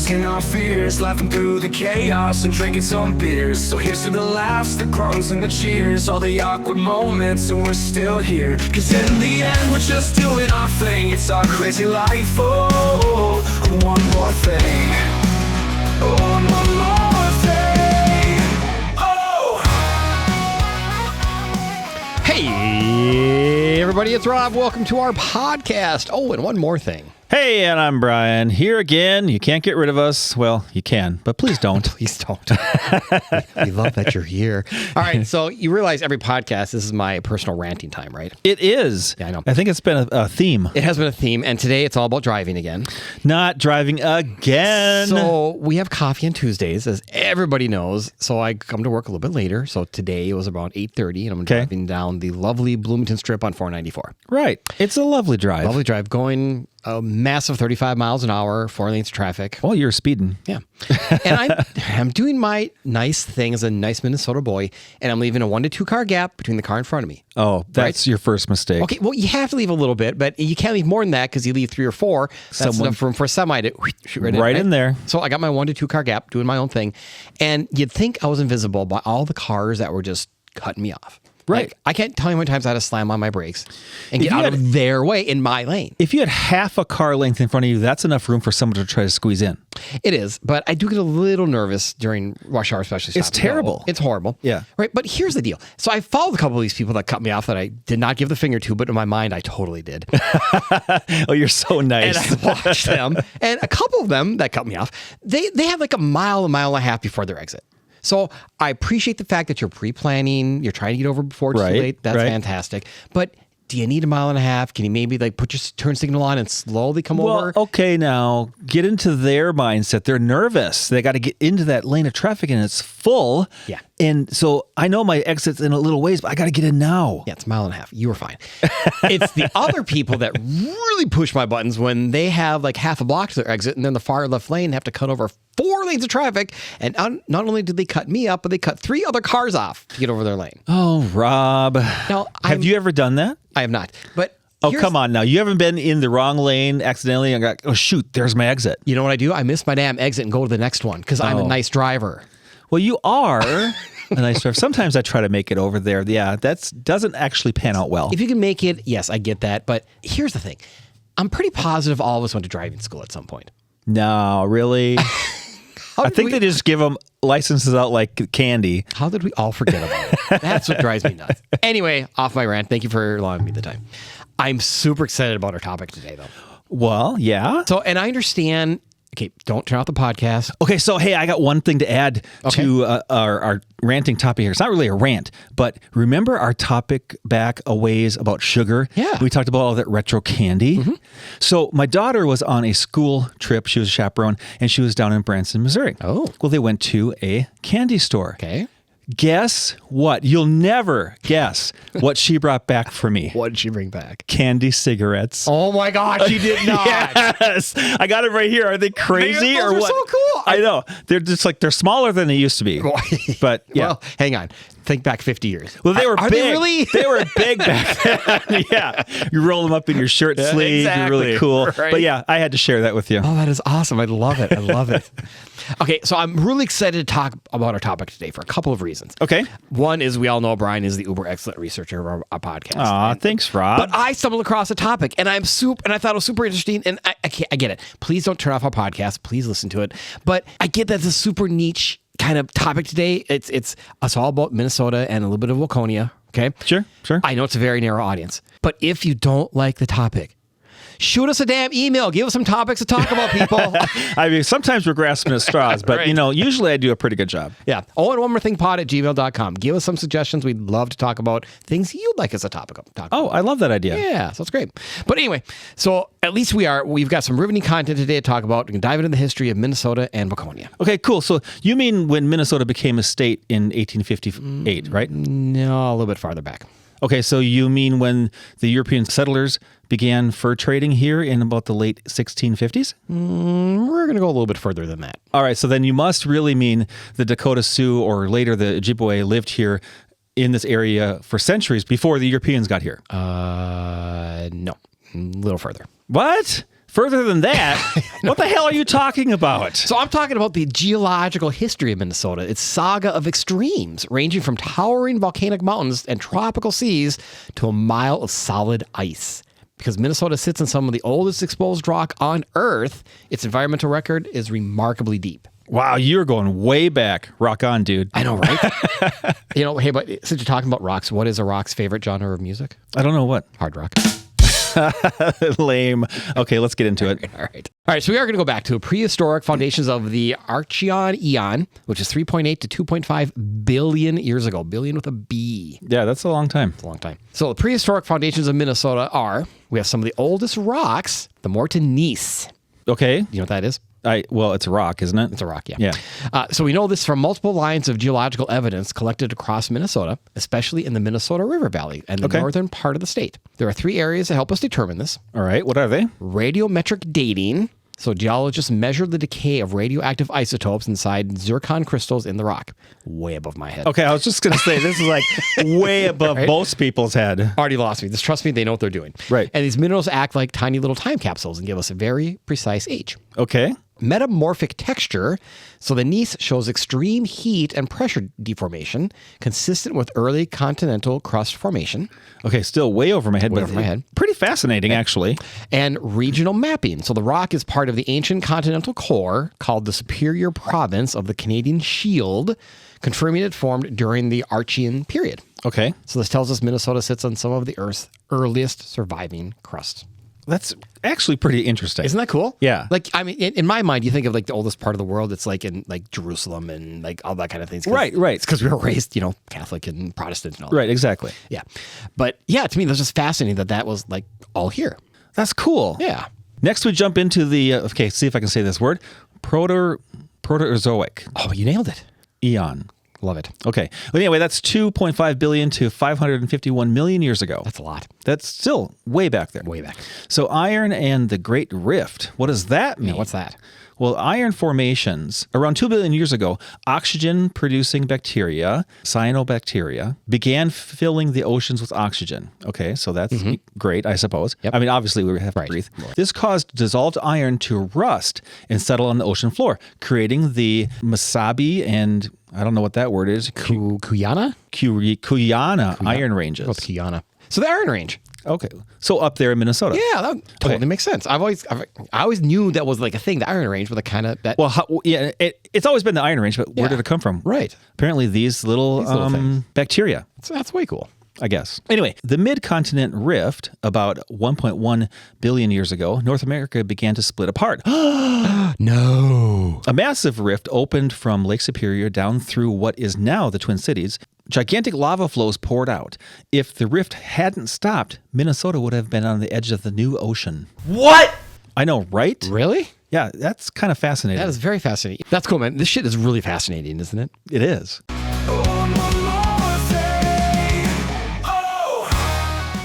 masking our fears, laughing through the chaos and drinking some beers. So here's to the laughs, the grunts and the cheers, all the awkward moments, and we're still here. Cause in the end we're just doing our thing. It's our crazy life, oh, one more thing. Oh, one more thing. Oh! Hey, everybody, it's Rob. Welcome to our podcast. Oh, and one more thing. Hey, and I'm Brian. Here again. You can't get rid of us. Well, you can, but please don't. Please don't. We love that you're here. All right, so you realize every podcast, this is my personal ranting time, right? It is. Yeah, I know. I think it's been a theme. It has been a theme, and today it's all about driving again. Not driving again. So we have coffee on Tuesdays, as everybody knows. So I come to work a little bit later. So today it was around 8:30, and I'm driving down the lovely Bloomington Strip on 494. Right. It's a lovely drive. Lovely drive, going a massive 35 miles an hour, 4 lanes of traffic. Oh, you're speeding. Yeah. And I'm doing my nice thing as a nice Minnesota boy, and I'm leaving a 1 to 2 car gap between the car in front of me. Oh, that's your first mistake. Okay, well, you have to leave a little bit, but you can't leave more than that because you leave 3 or 4. That's enough room for a semi to shoot right in there. So I got my 1 to 2 car gap, doing my own thing, and you'd think I was invisible by all the cars that were just cutting me off. Right. Like, I can't tell you how many times I had to slam on my brakes and get out of their way in my lane. If you had half a car length in front of you, that's enough room for someone to try to squeeze in. It is, but I do get a little nervous during rush hour, especially. It's terrible. It's horrible. Yeah. Right. But here's the deal. So I followed a couple of these people that cut me off that I did not give the finger to, but in my mind, I totally did. Oh, you're so nice. And I watched them. And a couple of them that cut me off, they have like a mile and a half before their exit. So I appreciate the fact that you're pre-planning, you're trying to get over before it's too late. That's fantastic. But do you need a mile and a half? Can you maybe like put your turn signal on and slowly come over? Well, okay, now get into their mindset. They're nervous. They got to get into that lane of traffic and it's full. Yeah. And so I know my exit's in a little ways, but I got to get in now. Yeah, it's a mile and a half. You were fine. It's the other people that really push my buttons when they have like half a block to their exit and then the far left lane have to cut over 4 lanes of traffic. And not only did they cut me up, but they cut 3 other cars off to get over their lane. Oh, Rob. Now, have you ever done that? I have not. But oh, come on now. You haven't been in the wrong lane accidentally and got, oh, shoot, there's my exit. You know what I do? I miss my damn exit and go to the next one because I'm a nice driver. Well, you are a nice driver. Sometimes I try to make it over there. Yeah, that doesn't actually pan out well. If you can make it, yes, I get that. But here's the thing. I'm pretty positive all of us went to driving school at some point. No, really? I think they just give them licenses out like candy. How did we all forget about it? That's what drives me nuts. Anyway, off my rant. Thank you for allowing me the time. I'm super excited about our topic today, though. Well, yeah. So, and I understand. Okay, don't turn off the podcast. Okay, so hey, I got one thing to add to our ranting topic here. It's not really a rant, but remember our topic back a ways about sugar? Yeah. We talked about all that retro candy. Mm-hmm. So my daughter was on a school trip. She was a chaperone, and she was down in Branson, Missouri. Oh. Well, they went to a candy store. Okay. Guess what? You'll never guess what she brought back for me. What did she bring back? Candy cigarettes. Oh my gosh, she did not. Yes. I got it right here. Are they crazy Those or are what? so cool. I know. They're just like, they're smaller than they used to be. But yeah. Well, hang on. Think back 50 years. Well, they were Are big. they really? They were big back then. Yeah. You roll them up in your shirt sleeve. Exactly. You're really cool. Right. But yeah, I had to share that with you. Oh, that is awesome. I love it. I love it. Okay, so I'm really excited to talk about our topic today for a couple of reasons. Okay. One is we all know Brian is the uber excellent researcher of our podcast. Aw, thanks, Rob. But I stumbled across a topic and I thought it was super interesting. And I get it. Please don't turn off our podcast. Please listen to it. But I get that it's a super niche kind of topic today. It's us all about Minnesota and a little bit of Waconia. Okay. Sure. I know it's a very narrow audience. But if you don't like the topic, shoot us a damn email. Give us some topics to talk about, people. I mean, sometimes we're grasping at straws, but Right. you know, usually I do a pretty good job. Yeah. Oh, and one more thing, pod@gmail.com. Give us some suggestions. We'd love to talk about things you'd like us to talk about. Oh, I love that idea. Yeah, so it's great. But anyway, so at least we've got some riveting content today to talk about. We can dive into the history of Minnesota and Waconia. Okay, cool. So you mean when Minnesota became a state in 1858, right? No, a little bit farther back. Okay, so you mean when the European settlers began fur trading here in about the late 1650s? We're going to go a little bit further than that. All right, so then you must really mean the Dakota Sioux or later the Ojibwe lived here in this area for centuries before the Europeans got here. No, a little further. What? Further than that, what the hell are you talking about? So I'm talking about the geological history of Minnesota. Its saga of extremes, ranging from towering volcanic mountains and tropical seas to a mile of solid ice. Because Minnesota sits on some of the oldest exposed rock on Earth, its environmental record is remarkably deep. Wow, you're going way back. Rock on, dude. I know, right? Hey, but since you're talking about rocks, what is a rock's favorite genre of music? I don't know what. Hard rock. Lame. Okay, let's get into it. All right. So we are going to go back to prehistoric foundations of the Archean eon, which is 3.8 to 2.5 billion years ago. Billion with a B. Yeah, that's a long time. It's a long time. So the prehistoric foundations of Minnesota are, we have some of the oldest rocks, the Morton Gneiss. Okay. You know what that is? Well, it's a rock, isn't it? It's a rock, yeah. Yeah. So we know this from multiple lines of geological evidence collected across Minnesota, especially in the Minnesota River Valley and the northern part of the state. There are 3 areas that help us determine this. All right. What are they? Radiometric dating. So geologists measure the decay of radioactive isotopes inside zircon crystals in the rock. Way above my head. Okay, I was just going to say, this is like way above most people's head. Already lost me. Just trust me, they know what they're doing. Right. And these minerals act like tiny little time capsules and give us a very precise age. Okay. Metamorphic texture. So the gneiss shows extreme heat and pressure deformation, consistent with early continental crust formation. Okay, still way over my head. Way over my head. Pretty fascinating, actually. And regional mapping. So the rock is part of the ancient continental core called the Superior Province of the Canadian Shield, confirming it formed during the Archean period. Okay. So this tells us Minnesota sits on some of the Earth's earliest surviving crust. That's actually pretty interesting. Isn't that cool? Yeah. Like, I mean, in my mind, you think of like the oldest part of the world. It's like in like Jerusalem and like all that kind of things. Right. It's because we were raised, Catholic and Protestant and all that. Right, exactly. Yeah. But yeah, to me, that's just fascinating that was like all here. That's cool. Yeah. Next, we jump into the, see if I can say this word, Proterozoic Oh, you nailed it. eon. Love it. Okay. Well, anyway, that's 2.5 billion to 551 million years ago. That's a lot. That's still way back there. Way back. So iron and the Great Rift. What does that mean? Yeah, what's that? Well, iron formations around 2 billion years ago, oxygen-producing bacteria, cyanobacteria, began filling the oceans with oxygen. Okay, so that's great, I suppose. Yep. I mean, obviously, we have to breathe. This caused dissolved iron to rust and settle on the ocean floor, creating the Mesabi and I don't know what that word is. Kuyana Iron ranges. What's Kuyana? So the Iron Range. Okay, so up there in Minnesota. Yeah, that totally makes sense. I always knew that was like a thing. The Iron Range, with a kind of that. Well, it's always been the Iron Range, but where did it come from? Right. Apparently, these little bacteria. That's way cool. I guess. Anyway, the mid-continent rift, about 1.1 billion years ago, North America began to split apart. No. A massive rift opened from Lake Superior down through what is now the Twin Cities. Gigantic lava flows poured out. If the rift hadn't stopped, Minnesota would have been on the edge of the new ocean. What? I know, right? Really? Yeah, that's kind of fascinating. That is very fascinating. That's cool, man. This shit is really fascinating, isn't it? It is.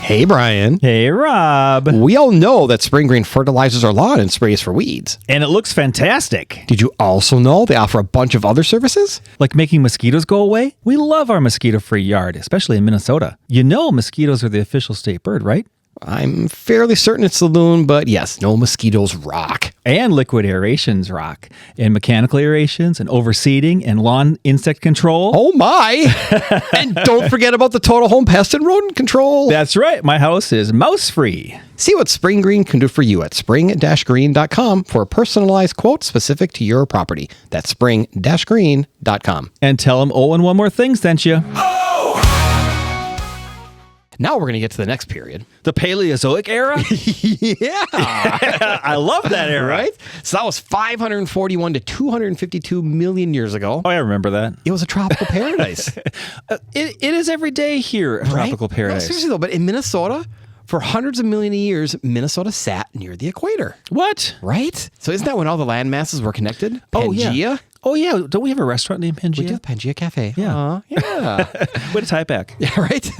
Hey, Brian. Hey, Rob. We all know that Spring Green fertilizes our lawn and sprays for weeds. And it looks fantastic. Did you also know they offer a bunch of other services? Like making mosquitoes go away? We love our mosquito-free yard, especially in Minnesota. You know mosquitoes are the official state bird, right? I'm fairly certain it's the loon, but yes, no mosquitoes rock. And liquid aerations rock. And mechanical aerations and overseeding and lawn insect control. Oh my! And don't forget about the total home pest and rodent control. That's right. My house is mouse-free. See what Spring Green can do for you at spring-green.com for a personalized quote specific to your property. That's spring-green.com. And tell them, and one more thing sent you. Now we're going to get to the next period. The Paleozoic era? Yeah. I love that era. Right? So that was 541 to 252 million years ago. Oh, I remember that. It was a tropical paradise. It is every day here, a tropical paradise. No, seriously though, but in Minnesota, for hundreds of millions of years, Minnesota sat near the equator. What? Right? So isn't that when all the land masses were connected? Oh, Pangea? yeah. Oh, yeah. Don't we have a restaurant named Pangea? We do, Pangea Cafe. Yeah. Yeah. Way to tie it back. Yeah, right?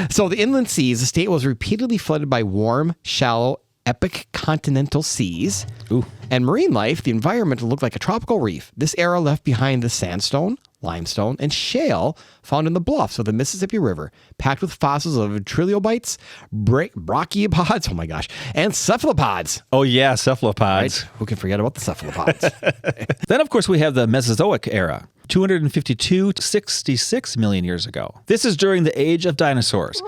So the inland seas, the state was repeatedly flooded by warm, shallow, epic continental seas. Ooh. And marine life, the environment looked like a tropical reef. This era left behind the sandstone, limestone, and shale found in the bluffs of the Mississippi River, packed with fossils of trilobites, brachiopods, oh my gosh, and cephalopods. Oh, yeah, cephalopods. Right? Who can forget about the cephalopods? Then, of course, we have the Mesozoic era, 252 to 66 million years ago. This is during the age of dinosaurs.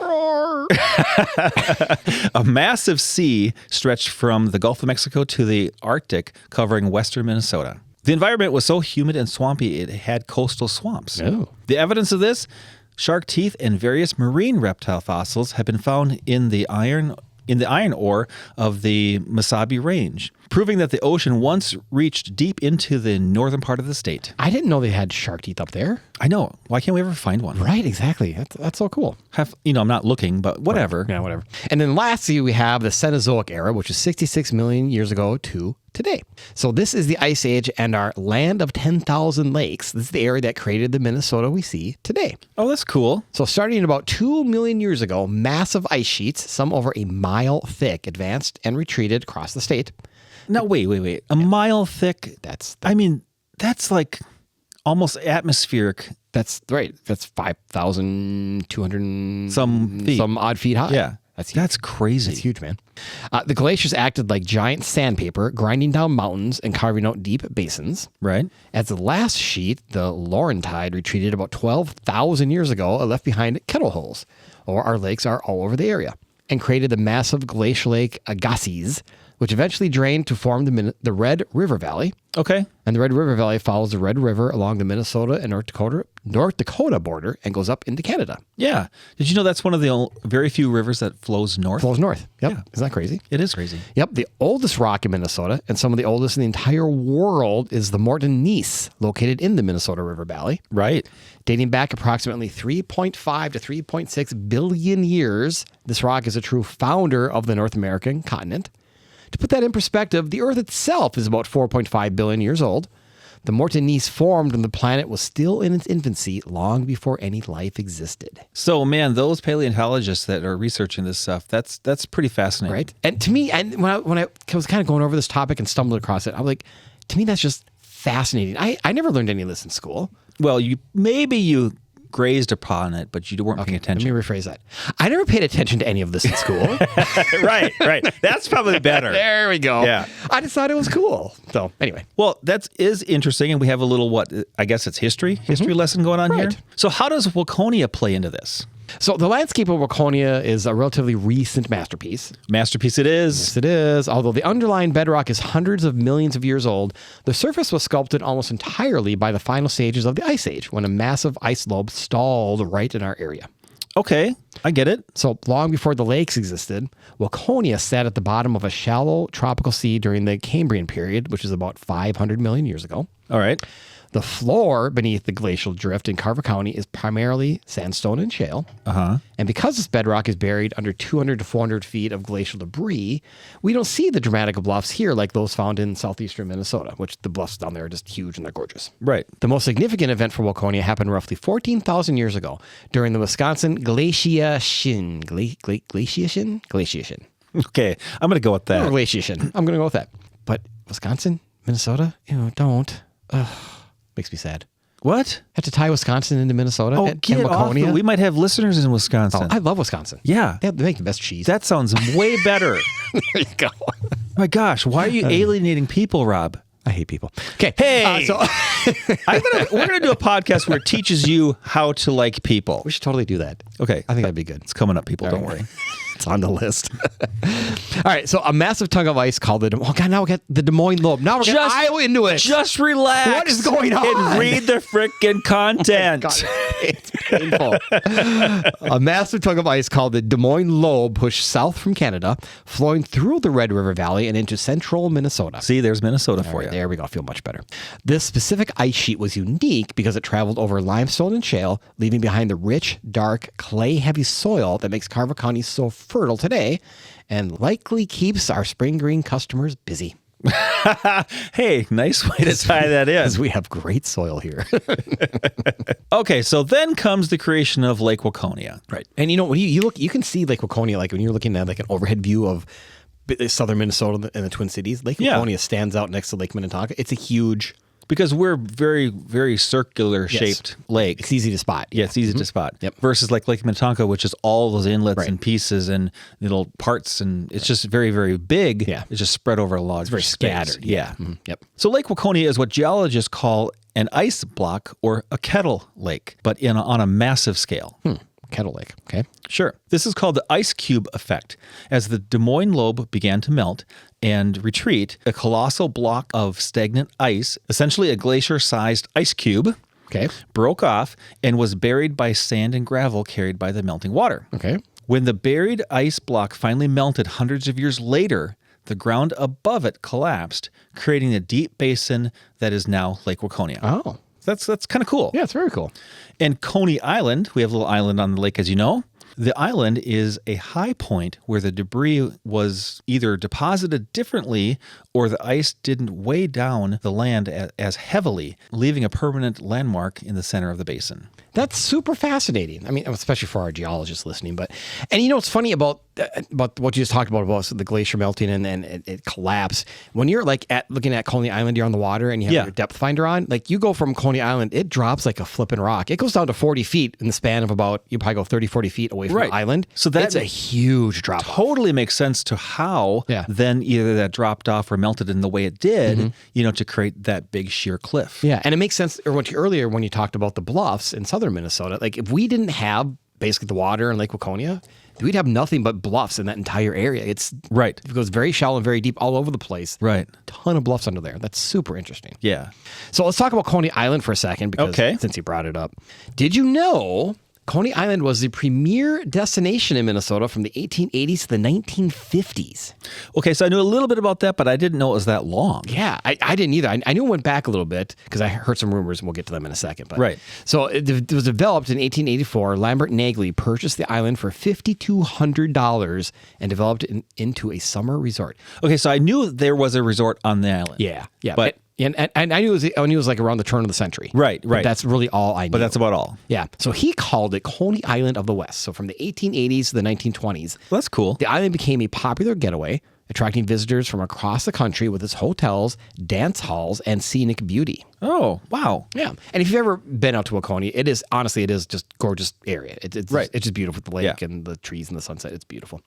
A massive sea stretched from the Gulf of Mexico to the Arctic, covering western Minnesota. The environment was so humid and swampy, it had coastal swamps. Oh. The evidence of this, shark teeth and various marine reptile fossils have been found in the iron ore of the Mesabi Range, proving that the ocean once reached deep into the northern part of the state. I didn't know they had shark teeth up there. I know. Why can't we ever find one? Right, exactly. That's so cool. I'm not looking, but whatever. Yeah, whatever. And then lastly, we have the Cenozoic era, which is 66 million years ago to today. So this is the Ice Age and our land of 10,000 lakes. This is the area that created the Minnesota we see today. Oh, that's cool. So starting about 2 million years ago, massive ice sheets, some over a mile thick, advanced and retreated across the state. No, wait. A mile thick? That's like almost atmospheric. That's right. That's 5,200 some feet. Some odd feet high. Yeah. That's crazy. It's huge, man. The glaciers acted like giant sandpaper, grinding down mountains and carving out deep basins. Right. As the last sheet, the Laurentide, retreated about 12,000 years ago, it left behind kettle holes, or our lakes are all over the area, and created the massive glacial lake Agassiz, which eventually drained to form the Red River Valley. Okay. And the Red River Valley follows the Red River along the Minnesota and North Dakota border and goes up into Canada. Yeah. Did you know that's one of the very few rivers that flows north? Flows north. Yep. Yeah. Isn't that crazy? It is crazy. Yep. The oldest rock in Minnesota and some of the oldest in the entire world is the Morton Gneiss, located in the Minnesota River Valley. Right. Dating back approximately 3.5 to 3.6 billion years, this rock is a true founder of the North American continent. To put that in perspective, the Earth itself is about 4.5 billion years old. The Morton Gneiss formed when the planet was still in its infancy, long before any life existed. So, man, those paleontologists that are researching this stuff, that's pretty fascinating. Right? And to me, and when I was kind of going over this topic and stumbled across it, I was like, to me, that's just fascinating. I never learned any of this in school. Well, you grazed upon it, but you weren't paying attention. Let me rephrase that. I never paid attention to any of this in school. Right. That's probably better. There we go. Yeah. I just thought it was cool. So anyway. Well, that is interesting, and we have a little, I guess it's history lesson going on here. So how does Waconia play into this? So the landscape of Waconia is a relatively recent masterpiece. Masterpiece it is. Yes, it is. Although the underlying bedrock is hundreds of millions of years old, the surface was sculpted almost entirely by the final stages of the Ice Age, when a massive ice lobe stalled right in our area. Okay, I get it. So long before the lakes existed, Waconia sat at the bottom of a shallow tropical sea during the Cambrian period, which is about 500 million years ago. All right. The floor beneath the glacial drift in Carver County is primarily sandstone and shale. And because this bedrock is buried under 200 to 400 feet of glacial debris, we don't see the dramatic bluffs here like those found in southeastern Minnesota, which the bluffs down there are just huge and they're gorgeous. Right. The most significant event for Waconia happened roughly 14,000 years ago during the Wisconsin glaciation. Glaciation. Okay, I'm going to go with that. Glaciation. I'm going to go with that. But Wisconsin, Minnesota, don't. Ugh. Makes me sad. What? Have to tie Wisconsin into Minnesota and Waconia. We might have listeners in Wisconsin. I love Wisconsin. Yeah. They make the best cheese. That sounds way better. There you go. My gosh, why are you alienating people, Rob? I hate people. Okay. Hey, we're gonna do a podcast where it teaches you how to like people. We should totally do that. Okay. I think that'd be good. It's coming up, people. Don't worry. It's on the list. All right. So a massive tongue of ice called now we got the Des Moines Lobe. Now we're getting Iowa into it. Just relax. What is going on? And read the frickin' content. God, it's painful. A massive tongue of ice called the Des Moines Lobe pushed south from Canada, flowing through the Red River Valley and into central Minnesota. See, there's Minnesota for you. There we go. I feel much better. This specific ice sheet was unique because it traveled over limestone and shale, leaving behind the rich, dark, clay-heavy soil that makes Carver County so fertile today and likely keeps our spring green customers busy. Hey, nice way to tie that in. Because we have great soil here. Okay, so then comes the creation of Lake Waconia. Right. And when you look, you can see Lake Waconia, like when you're looking at like an overhead view of southern Minnesota and the Twin Cities. Lake Waconia stands out next to Lake Minnetonka. It's a huge Because we're very, very circular shaped lake. It's easy to spot. Yeah, it's easy to spot. Yep. Versus like Lake Minnetonka, which is all those inlets Right. and pieces and little parts, and it's just very, very big. Yeah. It's just spread over a large very space. scattered. Yeah. Yep. So Lake Waconia is what geologists call an ice block or a kettle lake, but on a massive scale. Kettle Lake. Okay. Sure. This is called the ice cube effect. As the Des Moines lobe began to melt and retreat, a colossal block of stagnant ice, essentially a glacier-sized ice cube, Okay. broke off and was buried by sand and gravel carried by the melting water. Okay. When the buried ice block finally melted hundreds of years later, the ground above it collapsed, creating a deep basin that is now Lake Waconia. Oh. That's kind of cool. Yeah, it's very cool. And Coney Island, we have a little island on the lake, as you know. The island is a high point where the debris was either deposited differently or the ice didn't weigh down the land as heavily, leaving a permanent landmark in the center of the basin. That's super fascinating. I mean, especially for our geologists listening. And you know what's funny about what you just talked about the glacier melting and it collapsed. When you're like looking at Coney Island, you're on the water and you have your depth finder on. Like you go from Coney Island, it drops like a flipping rock. It goes down to 40 feet in the span of about, you probably go 30, 40 feet away from the island. So that's a huge drop. Totally makes sense to how then either that dropped off or melted in the way it did, to create that big sheer cliff. Yeah, and it makes sense. Or earlier when you talked about the bluffs in southern Minnesota, like if we didn't have basically the water in Lake Waconia, we'd have nothing but bluffs in that entire area. It goes very shallow and very deep all over the place. Right. Ton of bluffs under there. That's super interesting. Yeah. So let's talk about Coney Island for a second because since you brought it up. Did you know Coney Island was the premier destination in Minnesota from the 1880s to the 1950s? Okay, so I knew a little bit about that, but I didn't know it was that long. Yeah, I didn't either. I knew it went back a little bit because I heard some rumors, and we'll get to them in a second. But, right. So it was developed in 1884. Lambert Nagley purchased the island for $5,200 and developed it into a summer resort. Okay, so I knew there was a resort on the island. Yeah. But And I knew it was like around the turn of the century. Right. But that's really all I knew. But that's about all. Yeah. So he called it Coney Island of the West. So from the 1880s to the 1920s. Well, that's cool. The island became a popular getaway, attracting visitors from across the country with its hotels, dance halls, and scenic beauty. Oh, wow. Yeah. And if you've ever been out to Waconia, it is just gorgeous area. It's just beautiful with the lake and the trees and the sunset. It's beautiful.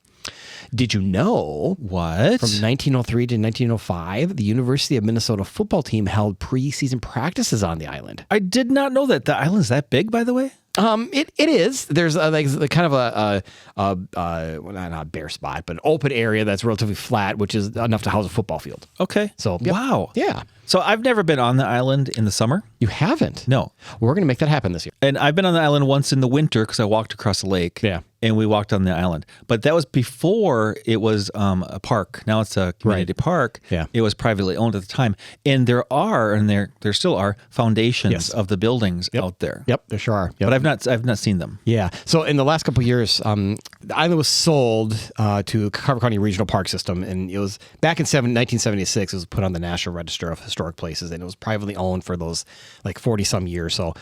Did you know what? From 1903 to 1905, the University of Minnesota football team held preseason practices on the island? I did not know that. The island's that big, by the way? It is. There's like kind of well, not a bare spot, but an open area that's relatively flat, which is enough to house a football field. Okay. So wow. Yeah. So I've never been on the island in the summer. You haven't? No. We're going to make that happen this year. And I've been on the island once in the winter because I walked across the lake. Yeah. And we walked on the island. But that was before it was a park. Now it's a community park. Yeah. It was privately owned at the time. And there still are foundations of the buildings out there. Yep, there sure are. Yep. But I've not seen them. Yeah. So in the last couple of years, the island was sold to Carver County Regional Park System, and it was back in 1976. It was put on the National Register of Historic Places, and it was privately owned for those like 40 some years. So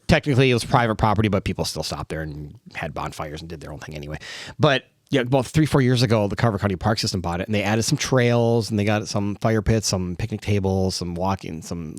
technically, it was private property, but people still stopped there and had bonfires and did their own thing anyway. But yeah, about 3-4 years ago, the Carver County Park System bought it, and they added some trails, and they got some fire pits, some picnic tables, some walking, some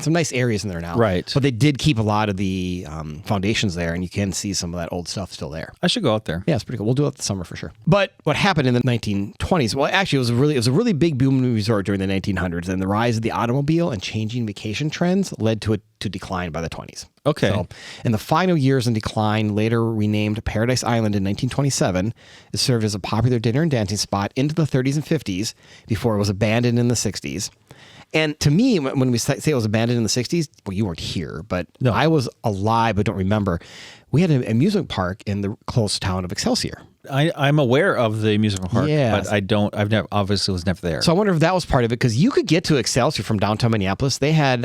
nice areas in there now. Right. But they did keep a lot of the foundations there, and you can see some of that old stuff still there. I should go out there. Yeah, it's pretty cool. We'll do it this summer for sure. But what happened in the 1920s? Well, actually, it was a really big booming resort during the 1900s, and the rise of the automobile and changing vacation trends led to it to decline by the 20s. Okay. So, in the final years in decline, later renamed Paradise Island in 1927, it served as a popular dinner and dancing spot into the 30s and 50s before it was abandoned in the 60s. And to me, when we say it was abandoned in the 60s, well, you weren't here, but I was alive but don't remember. We had an amusement park in the close town of Excelsior. I'm aware of the amusement park, Yes. but obviously was never there. So I wonder if that was part of it, because you could get to Excelsior from downtown Minneapolis. They had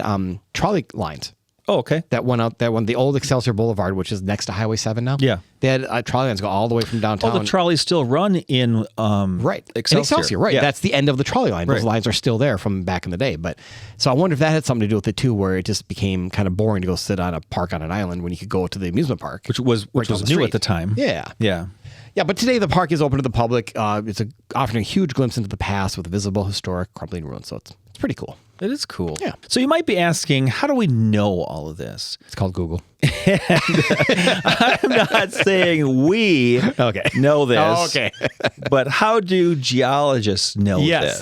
trolley lines. Oh, okay. That went the old Excelsior Boulevard, which is next to Highway 7 now. Yeah. They had trolley lines go all the way from downtown. Oh, the trolleys still run in Excelsior, right. Yeah. That's the end of the trolley line. Those Right. lines are still there from back in the day. But so I wonder if that had something to do with it too, where it just became kind of boring to go sit on a park on an island when you could go to the amusement park. Which was down the new street. at the time. Yeah. Yeah. Yeah, but today the park is open to the public. It's offering a huge glimpse into the past with visible, historic, crumbling ruins. So it's pretty cool. It is cool. Yeah. So you might be asking, how do we know all of this? It's called Google. I'm not saying we know this. Oh, okay. But how do geologists know this?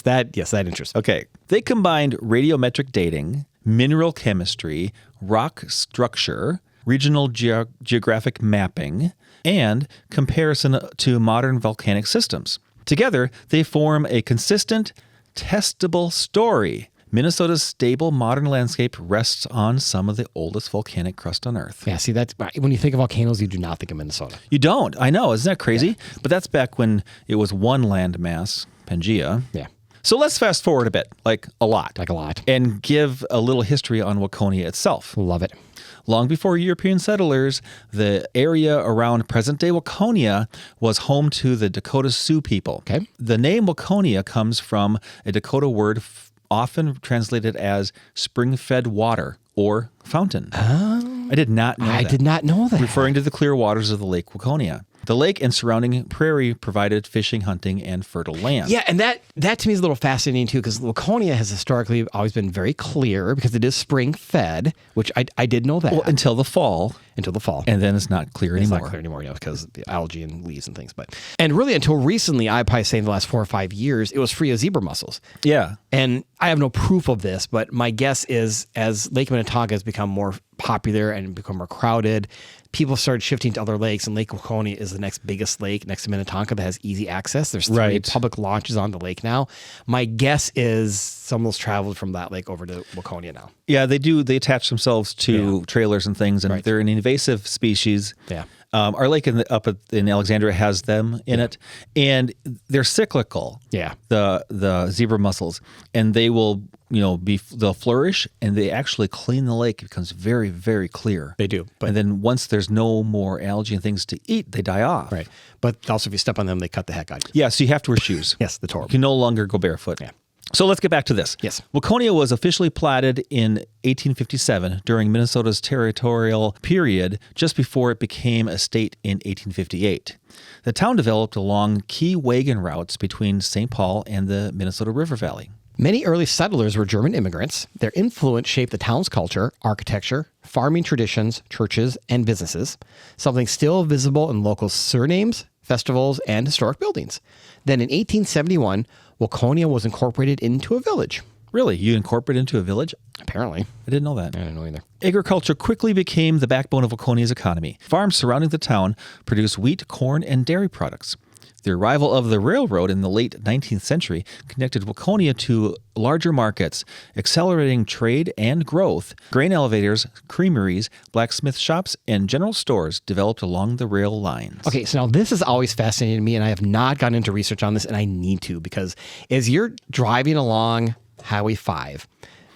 That interests me. Okay. They combined radiometric dating, mineral chemistry, rock structure, regional geographic mapping, and comparison to modern volcanic systems. Together, they form a consistent, testable story. Minnesota's stable modern landscape rests on some of the oldest volcanic crust on Earth. Yeah, see, that's when you think of volcanoes, you do not think of Minnesota. You don't. I know. Isn't that crazy? Yeah. But that's back when it was one landmass, Pangea. Yeah. So let's fast forward a bit, like a lot. And give a little history on Waconia itself. Love it. Long before European settlers, the area around present-day Waconia was home to the Dakota Sioux people. Okay. The name Waconia comes from a Dakota word often translated as spring-fed water or fountain. Oh. I did not know that. I did not know that. Referring to the clear waters of the Lake Waconia. The lake and surrounding prairie provided fishing, hunting, and fertile land. Yeah, and that to me is a little fascinating too, because Waconia has historically always been very clear because it is spring fed, which I did know that. Well, until the fall. And then it's not clear anymore. It's not clear anymore, because of the algae and leaves and things. And really until recently, I'd probably say in the last 4 or 5 years, it was free of zebra mussels. Yeah. And I have no proof of this, but my guess is as Lake Minnetonka has become more popular and become more crowded, people started shifting to other lakes, and Lake Waconia is the next biggest lake next to Minnetonka that has easy access. There's 3 public launches on the lake now. My guess is some of those traveled from that lake over to Waconia now. Yeah, they do. They attach themselves to trailers and things, and they're an invasive species. Yeah. Our lake up in Alexandria has them in it, and they're cyclical. Yeah. The zebra mussels, and they will, they'll flourish, and they actually clean the lake. It becomes very, very clear. They do. And then once there's no more algae and things to eat, they die off. Right. But also if you step on them, they cut the heck out of you. Yeah, so you have to wear shoes. Yes, the horrible. You can no longer go barefoot. Yeah. So let's get back to this. Yes. Waconia was officially platted in 1857 during Minnesota's territorial period, just before it became a state in 1858. The town developed along key wagon routes between St. Paul and the Minnesota River Valley. Many early settlers were German immigrants. Their influence shaped the town's culture, architecture, farming traditions, churches, and businesses, something still visible in local surnames, festivals, and historic buildings. Then in 1871, Waconia was incorporated into a village. Really? You incorporate into a village? Apparently. I didn't know that. I didn't know either. Agriculture quickly became the backbone of Waconia's economy. Farms surrounding the town produced wheat, corn, and dairy products. The arrival of the railroad in the late 19th century connected Waconia to larger markets, accelerating trade and growth. Grain elevators, creameries, blacksmith shops, and general stores developed along the rail lines. Okay, so now this has always fascinated me, and I have not gone into research on this, and I need to, because as you're driving along Highway 5,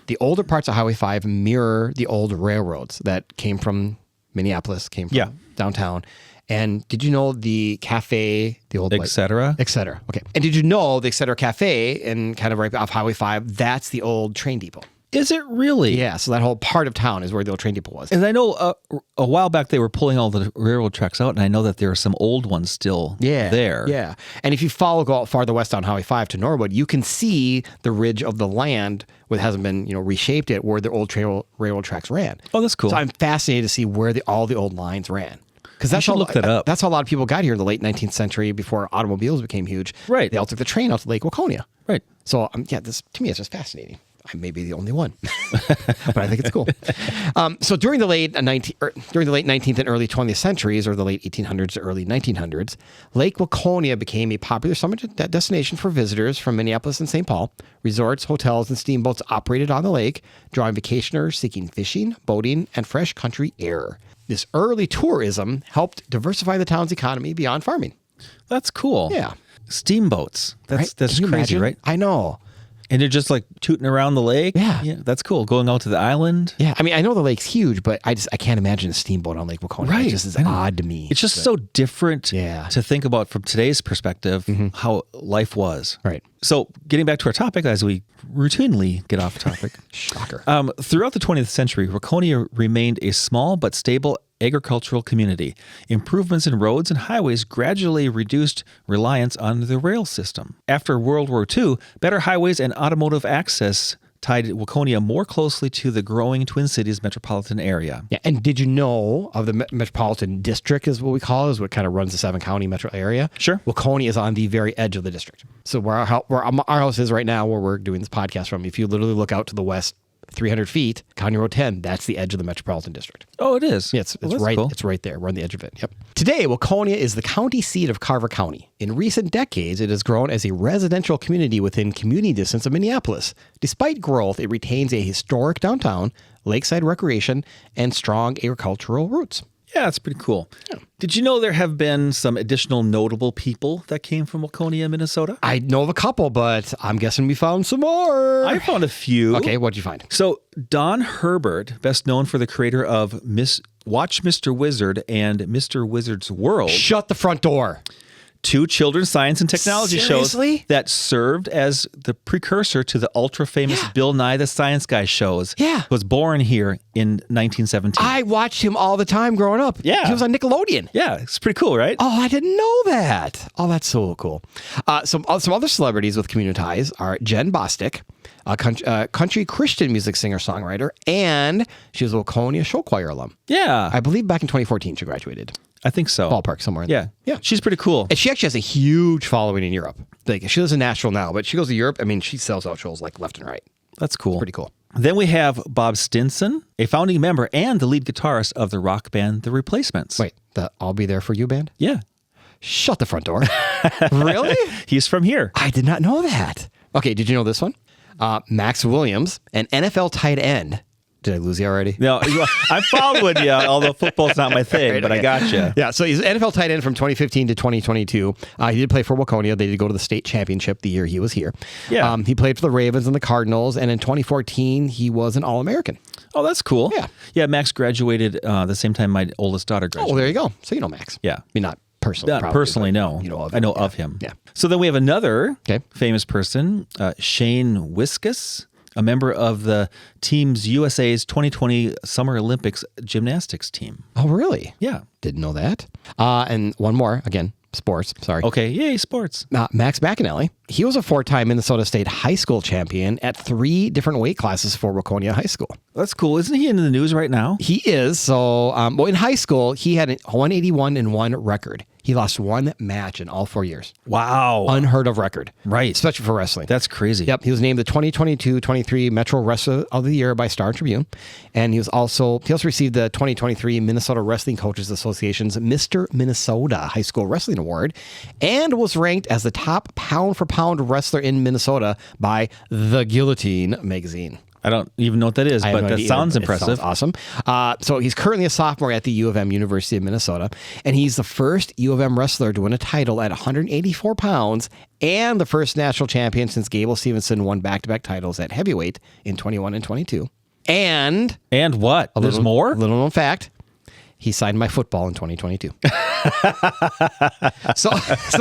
the older parts of Highway 5 mirror the old railroads that came from Minneapolis, came from downtown. And did you know the cafe, the old... Et cetera? Et cetera. Okay. And did you know the Et cetera Cafe, and kind of right off Highway 5, that's the old train depot? Is it really? Yeah, so that whole part of town is where the old train depot was. And I know a while back they were pulling all the railroad tracks out, and I know that there are some old ones still there. Yeah. And if you go out farther west on Highway 5 to Norwood, you can see the ridge of the land where it hasn't been, reshaped yet, where the old railroad tracks ran. Oh, that's cool. So I'm fascinated to see where all the old lines ran. Because that's look that up. That's how a lot of people got here in the late 19th century before automobiles became huge. Right. They all took the train out to Lake Waconia. Right. So, this to me is just fascinating. I may be the only one, but I think it's cool. So during the late 19th and early 20th centuries, or the late 1800s to early 1900s, Lake Waconia became a popular summer destination for visitors from Minneapolis and St. Paul. Resorts, hotels, and steamboats operated on the lake, drawing vacationers seeking fishing, boating, and fresh country air. This early tourism helped diversify the town's economy beyond farming. That's cool. Yeah. Steamboats. That's crazy, imagine? right? I know. And they're just like tooting around the lake. Yeah. That's cool. Going out to the island. Yeah. I mean, I know the lake's huge, but I can't imagine a steamboat on Lake Waconia. Right. It just is odd to me. It's just so different to think about from today's perspective, how life was. Right. So getting back to our topic, as we routinely get off topic. Shocker. Throughout the 20th century, Waconia remained a small but stable agricultural community. Improvements in roads and highways gradually reduced reliance on the rail system. After World War II, better highways and automotive access tied Waconia more closely to the growing Twin Cities metropolitan area. Yeah, and did you know of the metropolitan district is what we call it, is what kind of runs the 7-county metro area? Sure. Waconia is on the very edge of the district. So where our house is right now, where we're doing this podcast from, if you literally look out to the west 300 feet, County Road 10, that's the edge of the metropolitan district. Oh, it is? Yeah, it's Well, right. cool. It's right there. We're on the edge of it. Yep. Today, Waconia is the county seat of Carver County. In recent decades, it has grown as a residential community within commuting distance of Minneapolis. Despite growth, it retains a historic downtown, lakeside recreation, and strong agricultural roots. Yeah, that's pretty cool. Yeah. Did you know there have been some additional notable people that came from Waconia, Minnesota? I know of a couple, but I'm guessing we found some more. I found a few. Okay, what'd you find? So Don Herbert, best known for the creator of Watch Mr. Wizard and Mr. Wizard's World. Shut the front door. 2 children's science and technology Seriously? shows that served as the precursor to the ultra-famous Bill Nye the Science Guy shows. Yeah. Was born here in 1917. I watched him all the time growing up. Yeah. He was on Nickelodeon. Yeah, it's pretty cool, right? Oh, I didn't know that. Oh, that's so cool. Some other celebrities with community ties are Jen Bostic, a country Christian music singer-songwriter, and she was a Waconia show choir alum. Yeah. I believe back in 2014 she graduated. I think so. Ballpark somewhere. Yeah. Yeah. She's pretty cool. And she actually has a huge following in Europe. Like, she lives in Nashville now, but she goes to Europe. I mean, she sells out shows like left and right. That's cool. Pretty cool. Then we have Bob Stinson, a founding member and the lead guitarist of the rock band The Replacements. Wait, the I'll Be There For You band? Yeah. Shut the front door. Really? He's from here. I did not know that. Okay, did you know this one? Max Williams, an NFL tight end. Did I lose you already? No, I'm following you, although football's not my thing, Right, but okay. I gotcha. Yeah, so he's an NFL tight end from 2015 to 2022. He did play for Waconia. They did go to the state championship the year he was here. Yeah. He played for the Ravens and the Cardinals, and in 2014, he was an All-American. Oh, that's cool. Yeah. Yeah, Max graduated the same time my oldest daughter Oh, graduated. there you go. So you know Max. Yeah. I mean, not personally. Not probably, personally, but no. You know of I him. know Yeah. of him. Yeah. So then we have another Okay. famous person, Shane Wiskus, a member of the Teams USA's 2020 Summer Olympics gymnastics team. Oh, really? Yeah. Didn't know that. And one more, again, sports. Sorry. Okay. Yay, sports. Max McAnally. He was a 4-time Minnesota State high school champion at 3 different weight classes for Waconia High School. That's cool. Isn't he in the news right now? He is. So, well, in high school, he had a 181-1 record. He lost 1 match in all 4 years. Wow. Unheard of record. Right. Especially for wrestling. That's crazy. Yep. He was named the 2022-23 Metro Wrestler of the Year by Star Tribune. And he also received the 2023 Minnesota Wrestling Coaches Association's Mr. Minnesota High School Wrestling Award, and was ranked as the top pound-for-pound wrestler in Minnesota by The Guillotine magazine. I don't even know what that is, I have but no that idea. sounds It impressive. sounds awesome. So he's currently a sophomore at the U of M, University of Minnesota, and he's the first U of M wrestler to win a title at 184 pounds and the first national champion since Gable Stevenson won back-to-back titles at heavyweight in 21 and 22. And And what? There's more? Little known fact. He signed my football in 2022. so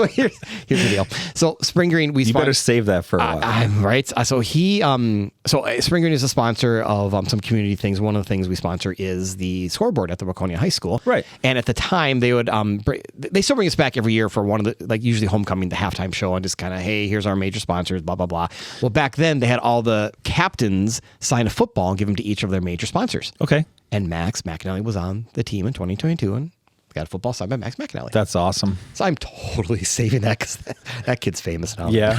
here's the deal. So Spring Green, You better save that for a while. I'm right. So Spring Green is a sponsor of some community things. One of the things we sponsor is the scoreboard at the Waconia High School. Right. And at the time, they would they still bring us back every year for one of the, like, usually homecoming, the halftime show, and just kind of, hey, here's our major sponsors, blah blah blah. Well, back then they had all the captains sign a football and give them to each of their major sponsors. Okay. And Max McAnally was on the team in 2022 and got a football signed by Max McAnally. That's awesome. So I'm totally saving that because that kid's famous now. Yeah.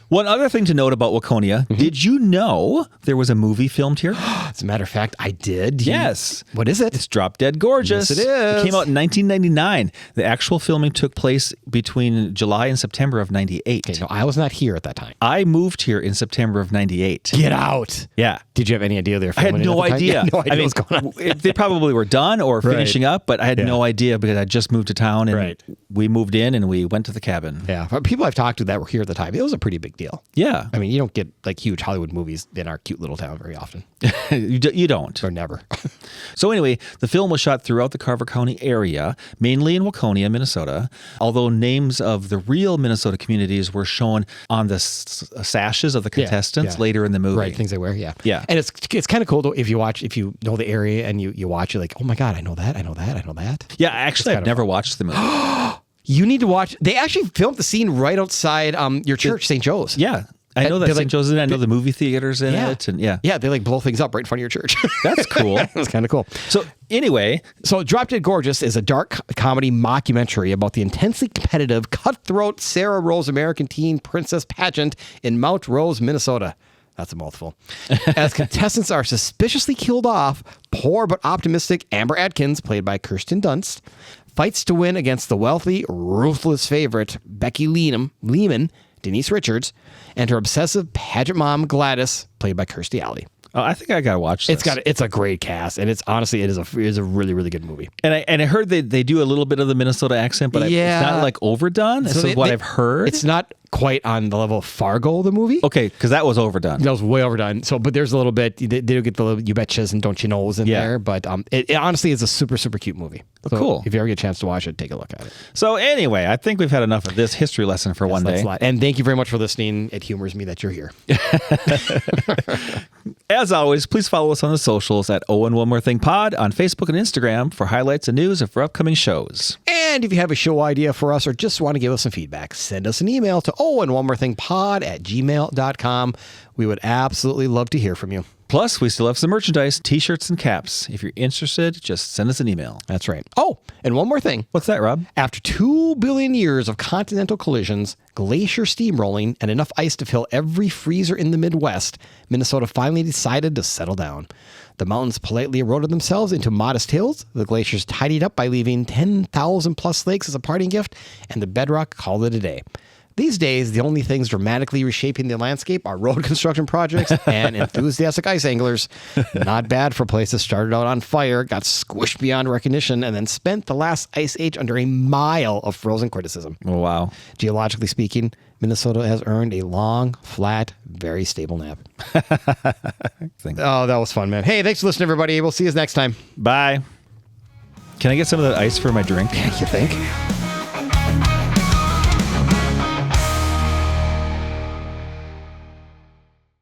One other thing to note about Waconia, did you know there was a movie filmed here? As a matter of fact, I did. Yes. What is it? It's Drop Dead Gorgeous. Yes, it is. It came out in 1999. The actual filming took place between July and September of 98. Okay, no, I was not here at that time. I moved here in September of 98. Get out. Yeah. Did you have any idea they were I had filming it no at the time? idea. You had no idea I mean, what was going on. they probably were done or finishing up, but I had no idea because I just moved to town and Right. we moved in and we went to the cabin. Yeah. But people I've talked to that were here at the time, it was a pretty big deal. Yeah. I mean, you don't get like huge Hollywood movies in our cute little town very often, You don't. or never. So anyway, the film was shot throughout the Carver County area, mainly in Waconia, Minnesota, although names of the real Minnesota communities were shown on the sashes of the contestants yeah. later in the movie. Right, things they wear, yeah. Yeah. And it's kind of cool though if you know the area and you watch it, like, oh my God, I know that. Yeah, actually, I've never watched the movie. You need to watch. They actually filmed the scene right outside your church, St. Joe's. Yeah. I know that They're St. like- Joe's, and I know the movie theaters in Yeah. it. And yeah. Yeah, they like blow things up right in front of your church. That's cool. It was kind of cool. So anyway, So Drop Dead Gorgeous is a dark comedy mockumentary about the intensely competitive, cutthroat Sarah Rose American Teen Princess pageant in Mount Rose, Minnesota. That's a mouthful. As contestants are suspiciously killed off, poor but optimistic Amber Atkins, played by Kirsten Dunst, fights to win against the wealthy, ruthless favorite Becky Lehman, Denise Richards, and her obsessive pageant mom Gladys, played by Kirstie Alley. I think I gotta watch this. It's a great cast, and it is a really, really good movie. And I heard they do a little bit of the Minnesota accent, but Yeah. it's not like overdone. This is what I've heard. It's not quite on the level of Fargo, the movie. Okay, because that was overdone. That was way overdone. So, but there's a little bit. They do get the little you betchas and don't you knows in Yeah. there. But it honestly is a super, super cute movie. So cool. If you ever get a chance to watch it, take a look at it. So anyway, I think we've had enough of this history lesson for one That's day. a lot. And thank you very much for listening. It humors me that you're here. As always, please follow us on the socials at Oh and One More Thing Pod on Facebook and Instagram for highlights and news of our upcoming shows. And if you have a show idea for us or just want to give us some feedback, send us an email to ohandOneMoreThingPod@gmail.com. We would absolutely love to hear from you. Plus, we still have some merchandise, t-shirts, and caps. If you're interested, just send us an email. That's right. Oh, and one more thing. What's that, Rob? After 2 billion years of continental collisions, glacier steamrolling, and enough ice to fill every freezer in the Midwest, Minnesota finally decided to settle down. The mountains politely eroded themselves into modest hills, the glaciers tidied up by leaving 10,000 plus lakes as a parting gift, and the bedrock called it a day. These days, the only things dramatically reshaping the landscape are road construction projects and enthusiastic ice anglers. Not bad for places started out on fire, got squished beyond recognition, and then spent the last ice age under a mile of frozen criticism. Oh, wow. Geologically speaking, Minnesota has earned a long, flat, very stable nap. Oh, that was fun, man. Hey, thanks for listening, everybody. We'll see you next time. Bye. Can I get some of that ice for my drink? You think?